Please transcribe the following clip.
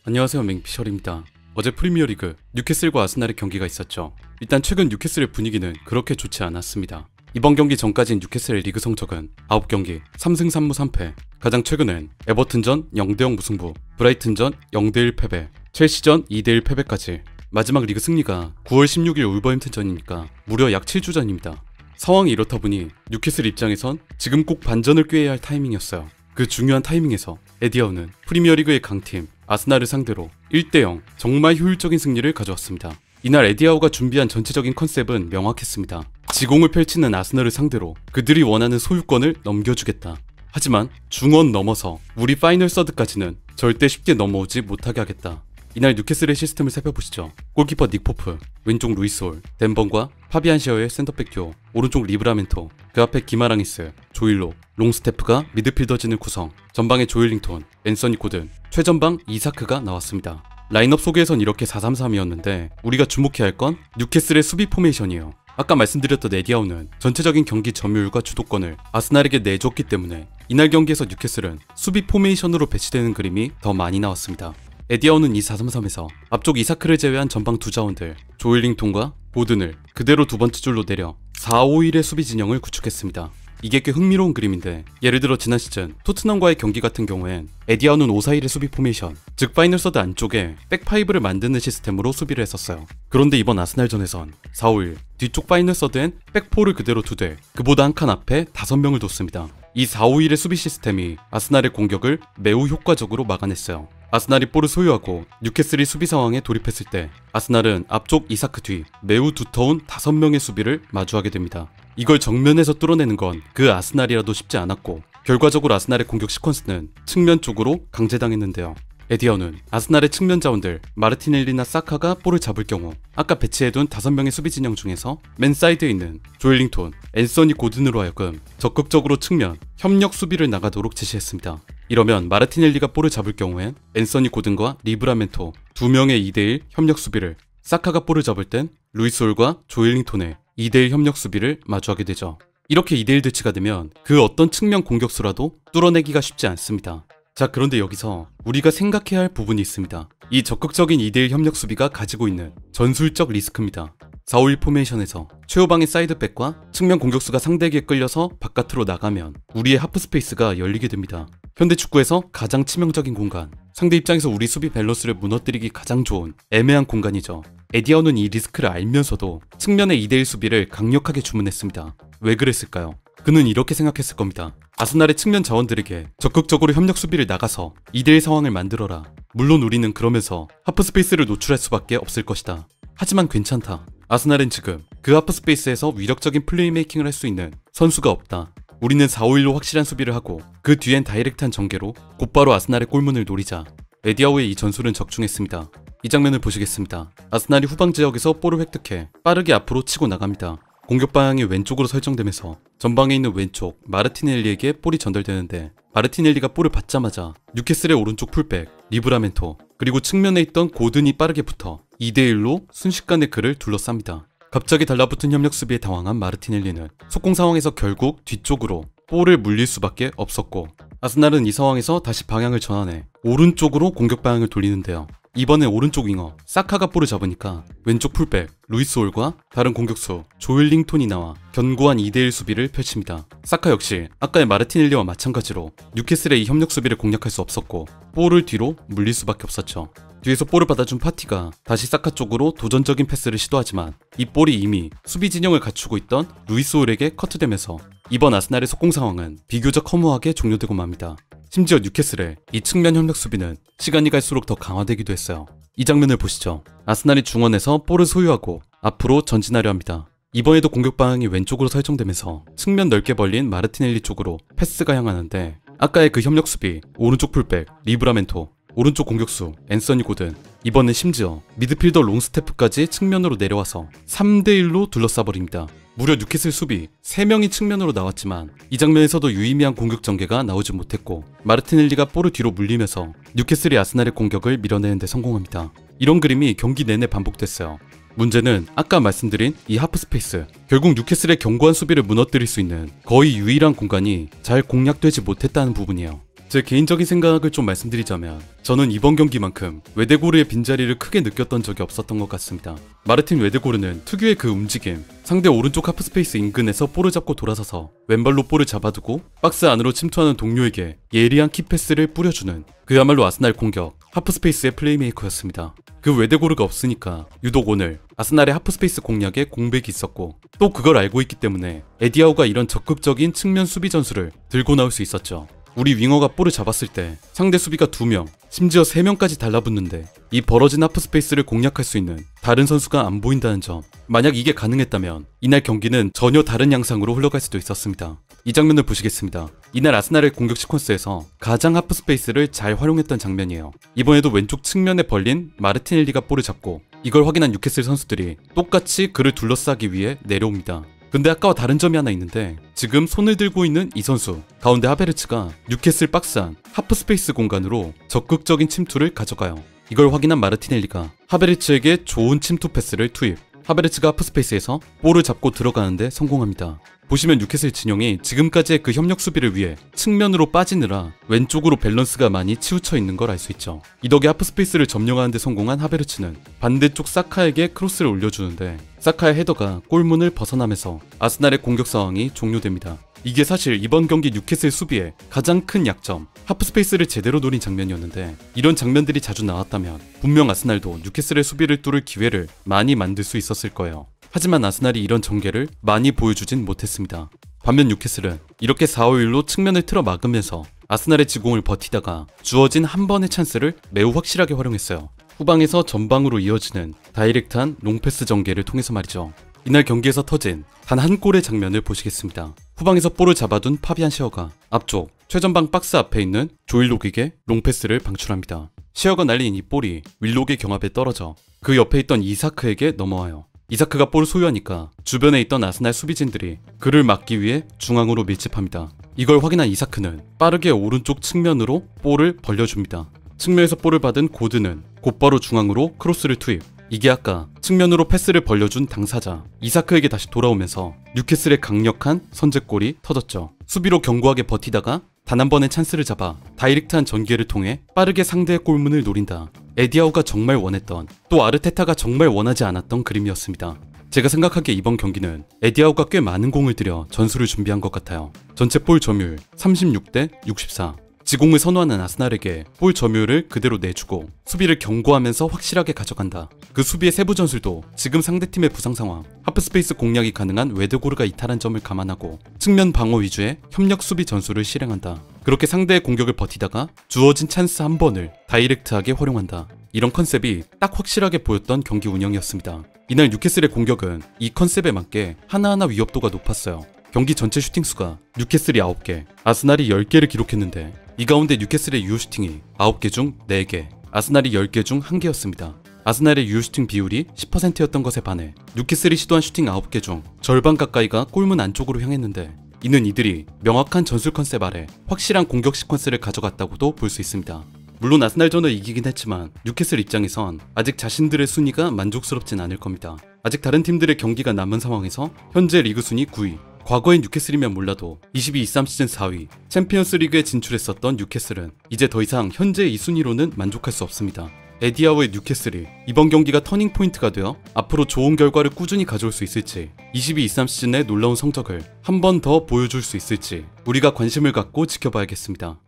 안녕하세요, 맹피셜입니다. 어제 프리미어리그 뉴캐슬과 아스날의 경기가 있었죠. 일단 최근 뉴캐슬의 분위기는 그렇게 좋지 않았습니다. 이번 경기 전까진 뉴캐슬의 리그 성적은 9경기 3승 3무 3패, 가장 최근엔 에버튼전 0대0 무승부, 브라이튼전 0대1 패배, 첼시전 2대1 패배까지. 마지막 리그 승리가 9월 16일 울버햄튼전이니까 무려 약 7주 전입니다. 상황이 이렇다 보니 뉴캐슬 입장에선 지금 꼭 반전을 꾀해야 할 타이밍이었어요. 그 중요한 타이밍에서 에디아우는 프리미어리그의 강팀 아스날을 상대로 1대0 정말 효율적인 승리를 가져왔습니다. 이날 에디아우가 준비한 전체적인 컨셉은 명확했습니다. 지공을 펼치는 아스날을 상대로 그들이 원하는 소유권을 넘겨주겠다. 하지만 중원 넘어서 우리 파이널 서드까지는 절대 쉽게 넘어오지 못하게 하겠다. 이날 뉴캐슬의 시스템을 살펴보시죠. 골키퍼 닉 포프, 왼쪽 루이스 홀, 덴번과 파비안 셰어의 센터백 듀오, 오른쪽 리브라멘토, 그 앞에 기마랑이스, 조일로, 롱스테프가 미드필더진을 구성, 전방에 조일링톤, 앤서니 고든, 최전방 이사크가 나왔습니다. 라인업 소개에선 이렇게 4-3-3이었는데 우리가 주목해야 할 건 뉴캐슬의 수비 포메이션이에요. 아까 말씀드렸던 에디아우는 전체적인 경기 점유율과 주도권을 아스날에게 내줬기 때문에 이날 경기에서 뉴캐슬은 수비 포메이션으로 배치되는 그림이 더 많이 나왔습니다. 에디아우는 이 4-3-3에서 앞쪽 이사크를 제외한 전방 두 자원들 조일링톤과 고든을 그대로 두 번째 줄로 내려 4-5-1의 수비 진영을 구축했습니다. 이게 꽤 흥미로운 그림인데, 예를 들어 지난 시즌 토트넘과의 경기 같은 경우엔 에디아우는 5-4-1의 수비 포메이션, 즉 파이널 서드 안쪽에 백파이브를 만드는 시스템으로 수비를 했었어요. 그런데 이번 아스날전에선 4-5-1 뒤쪽 파이널 서드엔 백포를 그대로 두되 그보다 한 칸 앞에 5명을 뒀습니다. 이 4-5-1의 수비 시스템이 아스날의 공격을 매우 효과적으로 막아냈어요. 아스날이 볼을 소유하고 뉴캐슬이 수비 상황에 돌입했을 때 아스날은 앞쪽 이사크 뒤 매우 두터운 5명의 수비를 마주하게 됩니다. 이걸 정면에서 뚫어내는 건 그 아스날이라도 쉽지 않았고, 결과적으로 아스날의 공격 시퀀스는 측면 쪽으로 강제당했는데요. 에디아우는 아스날의 측면 자원들 마르티넬리나 사카가 볼을 잡을 경우 아까 배치해둔 5명의 수비 진영 중에서 맨 사이드에 있는 조일링톤, 앤서니 고든으로 하여금 적극적으로 측면 협력 수비를 나가도록 지시했습니다. 이러면 마르티넬리가 볼을 잡을 경우엔 앤서니 고든과 리브라멘토 2명의 2대1 협력 수비를, 사카가 볼을 잡을 땐 루이스 홀과 조일링톤의 2대1 협력 수비를 마주하게 되죠. 이렇게 2대1 대치가 되면 그 어떤 측면 공격수라도 뚫어내기가 쉽지 않습니다. 자, 그런데 여기서 우리가 생각해야 할 부분이 있습니다. 이 적극적인 2대1 협력 수비가 가지고 있는 전술적 리스크입니다. 4-5-1 포메이션에서 최후방의 사이드백과 측면 공격수가 상대에게 끌려서 바깥으로 나가면 우리의 하프 스페이스가 열리게 됩니다. 현대 축구에서 가장 치명적인 공간, 상대 입장에서 우리 수비 밸런스를 무너뜨리기 가장 좋은 애매한 공간이죠. 에디아우는 이 리스크를 알면서도 측면의 2대1 수비를 강력하게 주문했습니다. 왜 그랬을까요? 그는 이렇게 생각했을 겁니다. 아스날의 측면 자원들에게 적극적으로 협력 수비를 나가서 2대1 상황을 만들어라. 물론 우리는 그러면서 하프 스페이스를 노출할 수밖에 없을 것이다. 하지만 괜찮다. 아스날은 지금 그 하프 스페이스에서 위력적인 플레이메이킹을 할 수 있는 선수가 없다. 우리는 4-5-1로 확실한 수비를 하고 그 뒤엔 다이렉트한 전개로 곧바로 아스날의 골문을 노리자. 에디아우의 이 전술은 적중했습니다. 이 장면을 보시겠습니다. 아스날이 후방 지역에서 볼을 획득해 빠르게 앞으로 치고 나갑니다. 공격 방향이 왼쪽으로 설정되면서 전방에 있는 왼쪽 마르티넬리에게 볼이 전달되는데, 마르티넬리가 볼을 받자마자 뉴캐슬의 오른쪽 풀백 리브라멘토 그리고 측면에 있던 고든이 빠르게 붙어 2대1로 순식간에 그를 둘러쌉니다. 갑자기 달라붙은 협력 수비에 당황한 마르티넬리는 속공 상황에서 결국 뒤쪽으로 볼을 물릴 수밖에 없었고, 아스날은 이 상황에서 다시 방향을 전환해 오른쪽으로 공격 방향을 돌리는데요. 이번엔 오른쪽 윙어 사카가 볼을 잡으니까 왼쪽 풀백 루이스 홀과 다른 공격수 조일링톤이 나와 견고한 2대1 수비를 펼칩니다. 사카 역시 아까의 마르티넬리와 마찬가지로 뉴캐슬의 이 협력 수비를 공략할 수 없었고 볼을 뒤로 물릴 수밖에 없었죠. 뒤에서 볼을 받아준 파티가 다시 사카 쪽으로 도전적인 패스를 시도하지만 이 볼이 이미 수비 진영을 갖추고 있던 루이스 홀에게 커트되면서 이번 아스날의 속공 상황은 비교적 허무하게 종료되고 맙니다. 심지어 뉴캐슬의 이 측면 협력 수비는 시간이 갈수록 더 강화되기도 했어요. 이 장면을 보시죠. 아스날이 중원에서 볼을 소유하고 앞으로 전진하려 합니다. 이번에도 공격 방향이 왼쪽으로 설정되면서 측면 넓게 벌린 마르티넬리 쪽으로 패스가 향하는데, 아까의 그 협력 수비 오른쪽 풀백 리브라멘토, 오른쪽 공격수 앤서니 고든, 이번엔 심지어 미드필더 롱스테프까지 측면으로 내려와서 3대1로 둘러싸버립니다. 무려 뉴캐슬 수비 3명이 측면으로 나왔지만 이 장면에서도 유의미한 공격 전개가 나오지 못했고, 마르티넬리가 볼을 뒤로 물리면서 뉴캐슬이 아스날의 공격을 밀어내는 데 성공합니다. 이런 그림이 경기 내내 반복됐어요. 문제는 아까 말씀드린 이 하프 스페이스, 결국 뉴캐슬의 견고한 수비를 무너뜨릴 수 있는 거의 유일한 공간이 잘 공략되지 못했다는 부분이에요. 제 개인적인 생각을 좀 말씀드리자면 저는 이번 경기만큼 웨데고르의 빈자리를 크게 느꼈던 적이 없었던 것 같습니다. 마르틴 웨데고르는 특유의 그 움직임, 상대 오른쪽 하프스페이스 인근에서 볼을 잡고 돌아서서 왼발로 볼을 잡아두고 박스 안으로 침투하는 동료에게 예리한 키패스를 뿌려주는 그야말로 아스날 공격, 하프스페이스의 플레이메이커였습니다. 그 웨데고르가 없으니까 유독 오늘 아스날의 하프스페이스 공략에 공백이 있었고 또 그걸 알고 있기 때문에 에디아우가 이런 적극적인 측면 수비 전술을 들고 나올 수 있었죠. 우리 윙어가 볼을 잡았을 때 상대 수비가 2명, 심지어 3명까지 달라붙는데 이 벌어진 하프스페이스를 공략할 수 있는 다른 선수가 안 보인다는 점. 만약 이게 가능했다면 이날 경기는 전혀 다른 양상으로 흘러갈 수도 있었습니다. 이 장면을 보시겠습니다. 이날 아스날의 공격 시퀀스에서 가장 하프스페이스를 잘 활용했던 장면이에요. 이번에도 왼쪽 측면에 벌린 마르티넬리가 볼을 잡고 이걸 확인한 뉴캐슬 선수들이 똑같이 그를 둘러싸기 위해 내려옵니다. 근데 아까와 다른 점이 하나 있는데 지금 손을 들고 있는 이 선수 가운데 하베르츠가 뉴캐슬 박스 안 하프스페이스 공간으로 적극적인 침투를 가져가요. 이걸 확인한 마르티넬리가 하베르츠에게 좋은 침투 패스를 투입. 하베르츠가 하프스페이스에서 볼을 잡고 들어가는데 성공합니다. 보시면 뉴캐슬 진영이 지금까지의 그 협력 수비를 위해 측면으로 빠지느라 왼쪽으로 밸런스가 많이 치우쳐 있는 걸 알 수 있죠. 이 덕에 하프스페이스를 점령하는 데 성공한 하베르츠는 반대쪽 사카에게 크로스를 올려주는데 사카의 헤더가 골문을 벗어나면서 아스날의 공격 상황이 종료됩니다. 이게 사실 이번 경기 뉴캐슬 수비의 가장 큰 약점, 하프스페이스를 제대로 노린 장면이었는데 이런 장면들이 자주 나왔다면 분명 아스날도 뉴캐슬의 수비를 뚫을 기회를 많이 만들 수 있었을 거예요. 하지만 아스날이 이런 전개를 많이 보여주진 못했습니다. 반면 뉴캐슬은 이렇게 4-5-1로 측면을 틀어 막으면서 아스날의 지공을 버티다가 주어진 한 번의 찬스를 매우 확실하게 활용했어요. 후방에서 전방으로 이어지는 다이렉트한 롱패스 전개를 통해서 말이죠. 이날 경기에서 터진 단 한 골의 장면을 보시겠습니다. 후방에서 볼을 잡아둔 파비안 셰어가 앞쪽 최전방 박스 앞에 있는 조일 로킥의 롱패스를 방출합니다. 셰어가 날린 이 볼이 윌록의 경합에 떨어져 그 옆에 있던 이사크에게 넘어와요. 이사크가 볼을 소유하니까 주변에 있던 아스날 수비진들이 그를 막기 위해 중앙으로 밀집합니다. 이걸 확인한 이사크는 빠르게 오른쪽 측면으로 볼을 벌려줍니다. 측면에서 볼을 받은 고드는 곧바로 중앙으로 크로스를 투입. 이게 아까 측면으로 패스를 벌려준 당사자 이사크에게 다시 돌아오면서 뉴캐슬의 강력한 선제골이 터졌죠. 수비로 견고하게 버티다가 단 한 번의 찬스를 잡아 다이렉트한 전개를 통해 빠르게 상대의 골문을 노린다. 에디아우가 정말 원했던, 또 아르테타가 정말 원하지 않았던 그림이었습니다. 제가 생각하기에 이번 경기는 에디아우가 꽤 많은 공을 들여 전술을 준비한 것 같아요. 전체 볼 점유율 36대 64. 지공을 선호하는 아스날에게 볼 점유율을 그대로 내주고 수비를 견고하면서 확실하게 가져간다. 그 수비의 세부 전술도 지금 상대팀의 부상 상황, 하프스페이스 공략이 가능한 웨데고르가 이탈한 점을 감안하고 측면 방어 위주의 협력 수비 전술을 실행한다. 그렇게 상대의 공격을 버티다가 주어진 찬스 한 번을 다이렉트하게 활용한다. 이런 컨셉이 딱 확실하게 보였던 경기 운영이었습니다. 이날 뉴캐슬의 공격은 이 컨셉에 맞게 하나하나 위협도가 높았어요. 경기 전체 슈팅수가 뉴캐슬이 9개, 아스날이 10개를 기록했는데 이 가운데 뉴캐슬의 유효 슈팅이 9개 중 4개, 아스날이 10개 중 1개였습니다. 아스날의 유효 슈팅 비율이 10%였던 것에 반해 뉴캐슬이 시도한 슈팅 9개 중 절반 가까이가 골문 안쪽으로 향했는데 이는 이들이 명확한 전술 컨셉 아래 확실한 공격 시퀀스를 가져갔다고도 볼 수 있습니다. 물론 아스날전을 이기긴 했지만 뉴캐슬 입장에선 아직 자신들의 순위가 만족스럽진 않을 겁니다. 아직 다른 팀들의 경기가 남은 상황에서 현재 리그 순위 9위, 과거의 뉴캐슬이면 몰라도 22-23 시즌 4위, 챔피언스 리그에 진출했었던 뉴캐슬은 이제 더 이상 현재 이 순위로는 만족할 수 없습니다. 에디아우의 뉴캐슬이 이번 경기가 터닝 포인트가 되어 앞으로 좋은 결과를 꾸준히 가져올 수 있을지, 22-23 시즌의 놀라운 성적을 한 번 더 보여줄 수 있을지 우리가 관심을 갖고 지켜봐야겠습니다.